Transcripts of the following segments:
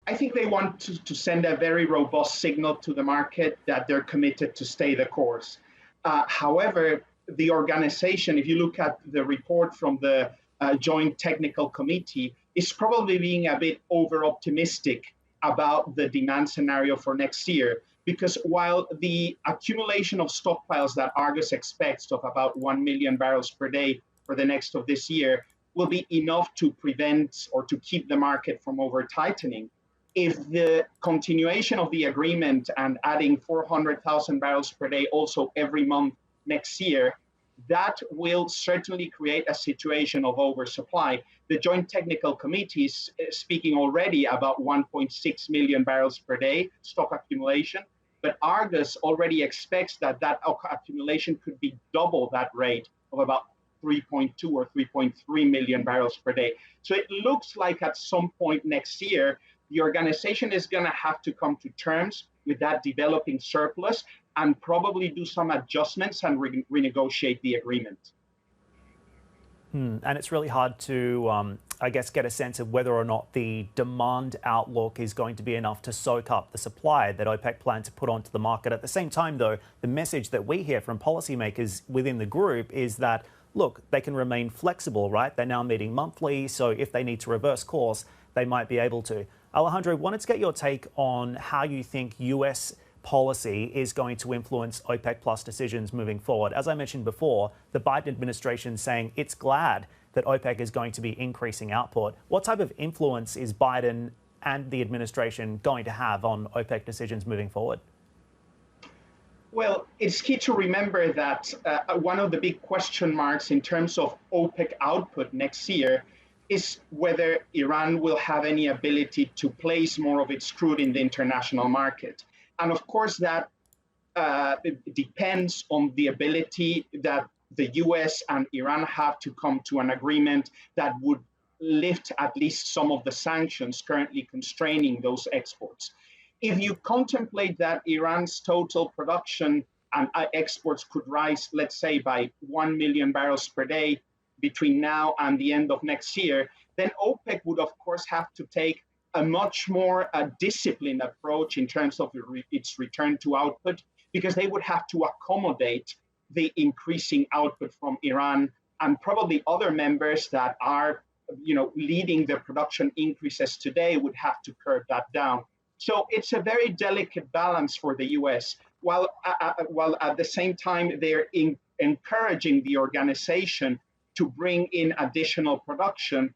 I think they want to send a very robust signal to the market that they're committed to stay the course. However, the organization, if you look at the report from the Joint Technical Committee, is probably being a bit over optimistic about the demand scenario for next year. Because while the accumulation of stockpiles that Argus expects of about 1 million barrels per day for the next of this year will be enough to prevent or to keep the market from over tightening, if the continuation of the agreement and adding 400,000 barrels per day also every month next year, that will certainly create a situation of oversupply. The Joint Technical Committee is speaking already about 1.6 million barrels per day stock accumulation, but Argus already expects that that accumulation could be double that rate of about 3.2 or 3.3 million barrels per day. So it looks like at some point next year, the organization is going to have to come to terms with that developing surplus and probably do some adjustments and renegotiate the agreement. And it's really hard to, I guess, get a sense of whether or not the demand outlook is going to be enough to soak up the supply that OPEC plan to put onto the market. At the same time, though, the message that we hear from policymakers within the group is that, look, they can remain flexible, right? They're now meeting monthly, so if they need to reverse course, they might be able to. Alejandro, wanted to get your take on how you think US policy is going to influence OPEC Plus decisions moving forward. As I mentioned before, the Biden administration saying it's glad that OPEC is going to be increasing output. What type of influence is Biden and the administration going to have on OPEC decisions moving forward? Well, it's key to remember that one of the big question marks in terms of OPEC output next year is whether Iran will have any ability to place more of its crude in the international market. And of course, that depends on the ability that the US and Iran have to come to an agreement that would lift at least some of the sanctions currently constraining those exports. If you contemplate that Iran's total production and exports could rise, let's say, by 1 million barrels per day between now and the end of next year, then OPEC would, of course, have to take a much more disciplined approach in terms of its return to output, because they would have to accommodate the increasing output from Iran, and probably other members that are, leading the production increases today would have to curb that down. So it's a very delicate balance for the US, while at the same time they're encouraging the organization to bring in additional production.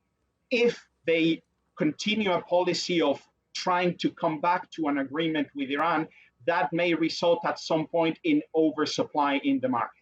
If they continue a policy of trying to come back to an agreement with Iran, that may result at some point in oversupply in the market.